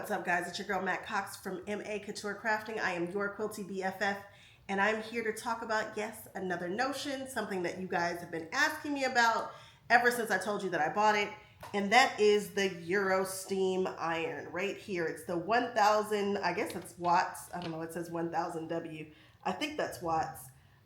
What's up, guys? It's your girl Matt Cox from A Couture Crafting. I am your quilty BFF, and I'm here to talk about, yes, another notion, something that you guys have been asking me about ever since I told you that I bought it, and that is the Eurosteam iron right here. It's the 1000, I guess it's watts. I don't know, it says 1000 W. I think that's watts.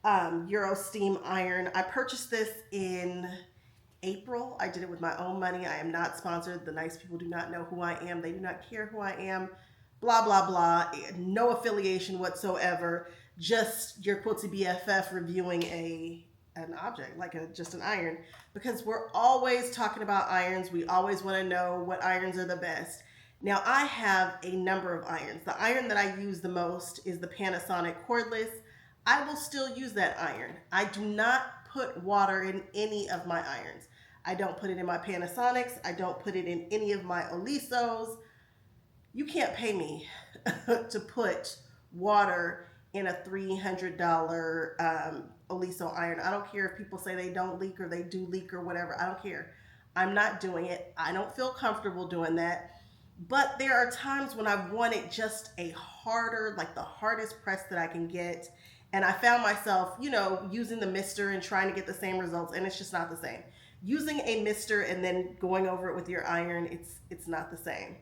Eurosteam iron. I purchased this in April. I did it with my own money. I am not sponsored. The nice people do not know who I am. They do not care who I am. Blah, blah, blah. No affiliation whatsoever. Just your quilty BFF reviewing an object, like just an iron. Because we're always talking about irons. We always want to know what irons are the best. Now, I have a number of irons. The iron that I use the most is the Panasonic cordless. I will still use that iron. I do not put water in any of my irons. I don't put it in my Panasonics. I don't put it in any of my Olisos. You can't pay me to put water in a $300 Oliso iron. I don't care if people say they don't leak or they do leak or whatever. I don't care. I'm not doing it. I don't feel comfortable doing that. But there are times when I wanted just a harder, like the hardest press that I can get. And I found myself, using the mister and trying to get the same results, and it's just not the same. Using a mister and then going over it with your iron, it's not the same.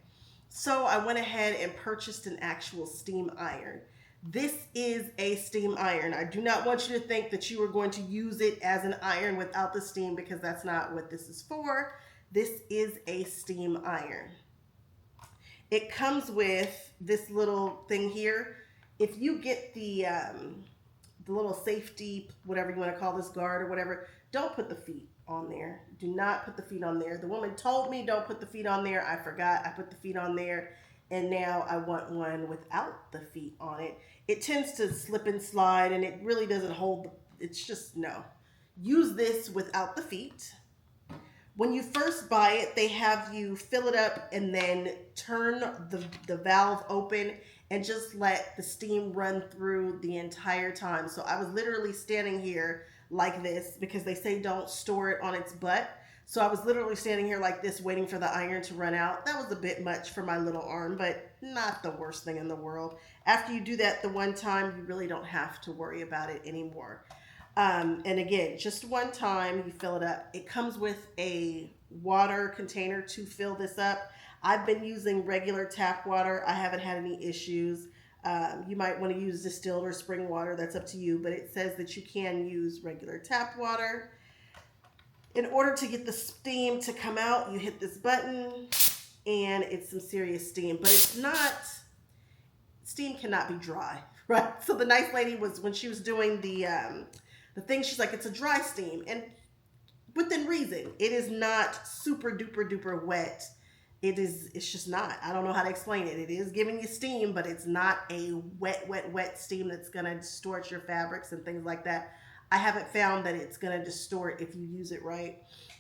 So I went ahead and purchased an actual steam iron. This is a steam iron. I do not want you to think that you are going to use it as an iron without the steam, because that's not what this is for. This is a steam iron. It comes with this little thing here. If you get the little safety, whatever you want to call this, guard or whatever, don't put the feet on there. Do not put the feet on there. The woman told me don't put the feet on there. I forgot. I put the feet on there, and now I want one without the feet on it. It tends to slip and slide, and it really doesn't hold. It's just, no. Use this without the feet. When you first buy it, they have you fill it up and then turn the valve open and just let the steam run through the entire time. So I was literally standing here like this, because they say don't store it on its butt. So I was literally standing here like this, waiting for the iron to run out. That was a bit much for my little arm, but not the worst thing in the world. After you do that the one time, you really don't have to worry about it anymore. And again, just one time you fill it up. It comes with a water container to fill this up. I've been using regular tap water. I haven't had any issues. You might want to use distilled or spring water. That's up to you. But it says that you can use regular tap water. In order to get the steam to come out, you hit this button, and it's some serious steam. But it's not, steam cannot be dry, right? So the nice lady was, when she was doing the thing, she's like, it's a dry steam. And within reason, it is not super duper duper wet. It's just not. I don't know how to explain it. It is giving you steam, but it's not a wet steam that's going to distort your fabrics and things like that. I haven't found that it's going to distort if you use it right.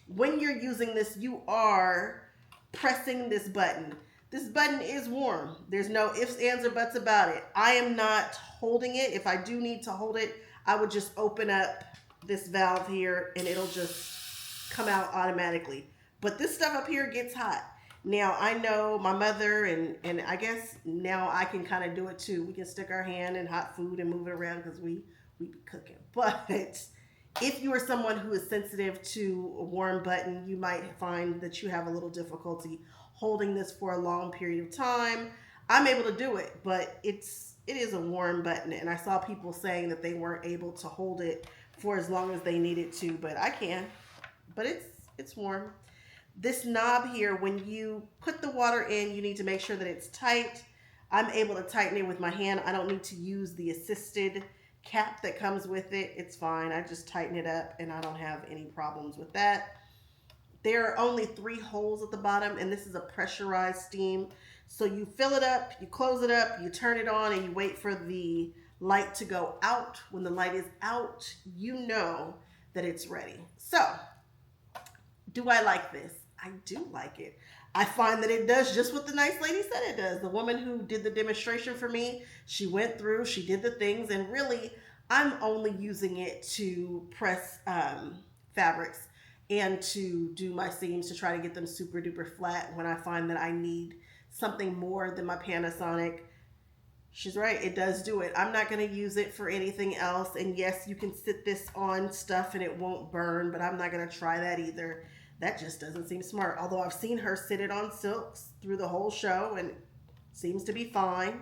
When you're using this, you are pressing this button. This button is warm. There's no ifs, ands, or buts about it. I am not holding it. If I do need to hold it, I would just open up this valve here and it'll just come out automatically. But this stuff up here gets hot. Now, I know my mother, and I guess now I can kind of do it too. We can stick our hand in hot food and move it around because we be cooking. But if you are someone who is sensitive to a warm button, you might find that you have a little difficulty holding this for a long period of time. I'm able to do it, but it is a warm button, and I saw people saying that they weren't able to hold it for as long as they needed to, but I can. But it's warm. This knob here, when you put the water in, you need to make sure that it's tight. I'm able to tighten it with my hand. I don't need to use the assisted cap that comes with it. It's fine. I just tighten it up, and I don't have any problems with that. There are only 3 holes at the bottom, and this is a pressurized steam. So you fill it up, you close it up, you turn it on, and you wait for the light to go out. When the light is out, you know that it's ready. So, do I like this? I do like it. I find that it does just what the nice lady said it does. The woman who did the demonstration for me, she went through, she did the things, and really, I'm only using it to press fabrics and to do my seams to try to get them super duper flat when I find that I need something more than my Panasonic. She's right, it does do it. I'm not going to use it for anything else. And yes, you can sit this on stuff and it won't burn, but I'm not going to try that either. That just doesn't seem smart. Although I've seen her sit it on silks through the whole show and it seems to be fine.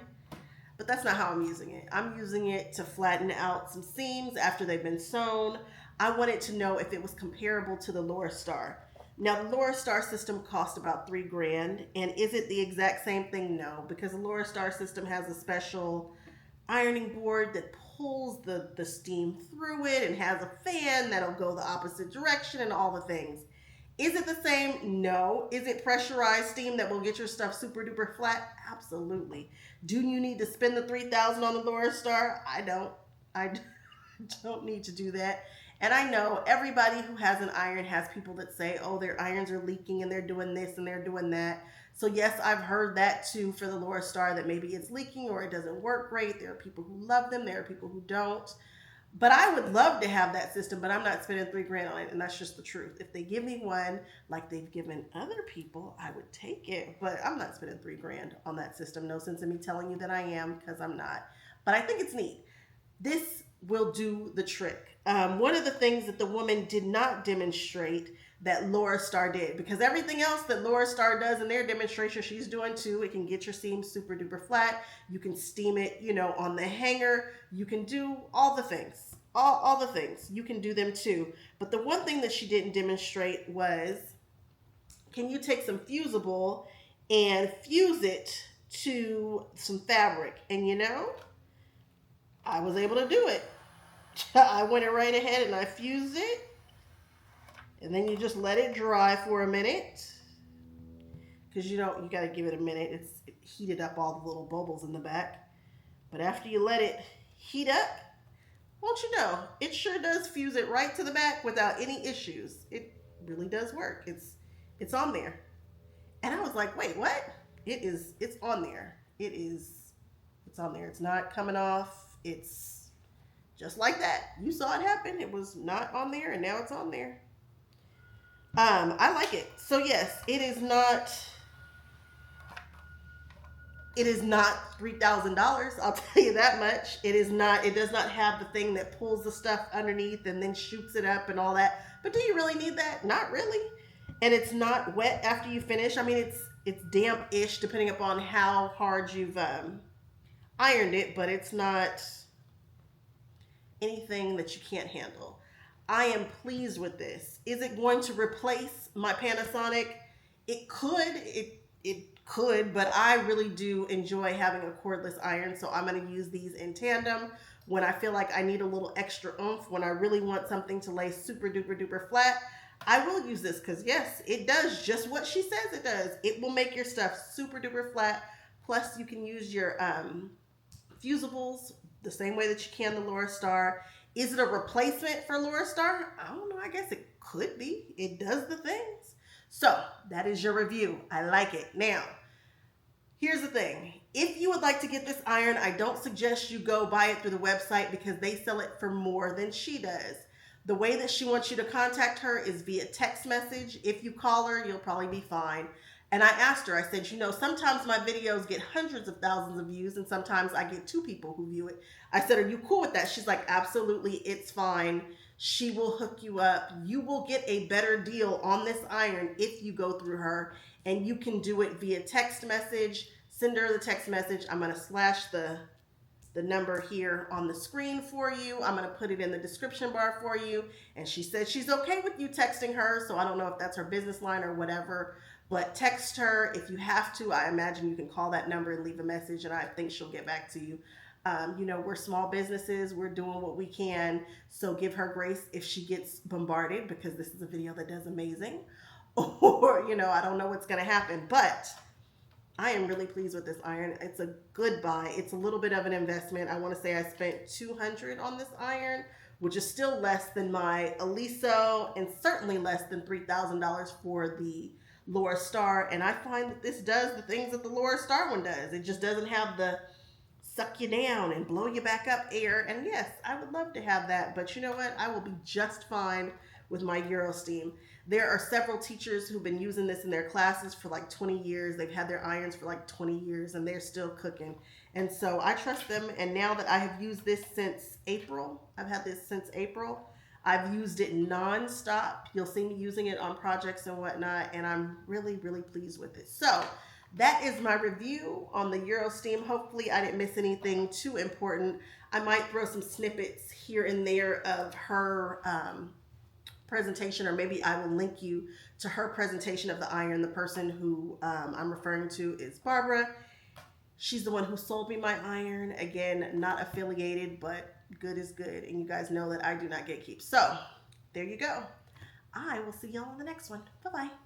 But that's not how I'm using it. I'm using it to flatten out some seams after they've been sewn. I wanted to know if it was comparable to the Eurostar. Now, the Eurostar system cost about $3,000, and is it the exact same thing? No, because the Eurostar system has a special ironing board that pulls the steam through it and has a fan that'll go the opposite direction and all the things. Is it the same? No. Is it pressurized steam that will get your stuff super duper flat? Absolutely. Do you need to spend the $3,000 on the Eurostar? I don't need to do that. And I know everybody who has an iron has people that say, oh, their irons are leaking and they're doing this and they're doing that. So yes, I've heard that too for the Eurostar, that maybe it's leaking or it doesn't work great. There are people who love them. There are people who don't. But I would love to have that system, but I'm not spending $3,000 on it. And that's just the truth. If they give me one like they've given other people, I would take it. But I'm not spending $3,000 on that system. No sense in me telling you that I am, because I'm not. But I think it's neat. This will do the trick. One of the things that the woman did not demonstrate that Eurostar did, because everything else that Eurostar does in their demonstration, she's doing too. It can get your seams super duper flat. You can steam it, on the hanger. You can do all the things, all the things. You can do them too. But the one thing that she didn't demonstrate was, can you take some fusible and fuse it to some fabric? And I was able to do it. I went right ahead and I fused it. And then you just let it dry for a minute. Because you got to give it a minute. It heated up all the little bubbles in the back. But after you let it heat up, won't you know, it sure does fuse it right to the back without any issues. It really does work. It's on there. And I was like, wait, what? It's on there. It's on there. It's not coming off. It's just like that. You saw it happen. It was not on there and now it's on there. I like it. So yes, it is not $3,000. I'll tell you that much. It does not have the thing that pulls the stuff underneath and then shoots it up and all that. But do you really need that? Not really. And it's not wet after you finish. I mean, it's damp-ish depending upon how hard you've ironed it, but it's not anything that you can't handle. I am pleased with this. Is it going to replace my Panasonic? It could, but I really do enjoy having a cordless iron, so I'm going to use these in tandem when I feel like I need a little extra oomph, when I really want something to lay super duper duper flat. I will use this because yes, it does just what she says it does. It will make your stuff super duper flat. Plus you can use your fusibles the same way that you can the Eurostar. Is it a replacement for Eurostar? I don't know. I guess it could be. It does the things. So that is your review. I like it. Now, here's the thing. If you would like to get this iron, I don't suggest you go buy it through the website because they sell it for more than she does. The way that she wants you to contact her is via text message. If you call her, you'll probably be fine. And I asked her, I said, sometimes my videos get hundreds of thousands of views and sometimes I get 2 people who view it. I said, are you cool with that? She's like, absolutely, it's fine. She will hook you up. You will get a better deal on this iron if you go through her, and you can do it via text message. Send her the text message. I'm going to slash the number here on the screen for you. I'm going to put it in the description bar for you. And she said she's okay with you texting her, so I don't know if that's her business line or whatever. But text her if you have to. I imagine you can call that number and leave a message, and I think she'll get back to you. We're small businesses. We're doing what we can. So give her grace if she gets bombarded, because this is a video that does amazing. Or, I don't know what's going to happen. But I am really pleased with this iron. It's a good buy. It's a little bit of an investment. I want to say I spent $200 on this iron, which is still less than my Aliso and certainly less than $3,000 for the Eurostar. And I find that this does the things that the Eurostar one does. It just doesn't have the suck you down and blow you back up air. And yes, I would love to have that, but you know what? I will be just fine with my Eurosteam. There are several teachers who've been using this in their classes for like 20 years. They've had their irons for like 20 years and they're still cooking. And so I trust them. And now that I have used this since April, I've had this since April, I've used it nonstop. You'll see me using it on projects and whatnot, and I'm really, really pleased with it. So that is my review on the Eurosteam. Hopefully I didn't miss anything too important. I might throw some snippets here and there of her presentation, or maybe I will link you to her presentation of the iron. The person who I'm referring to is Barbara. She's the one who sold me my iron. Again, not affiliated, but good is good. And you guys know that I do not gatekeep. So there you go. I will see y'all on the next one. Bye-bye.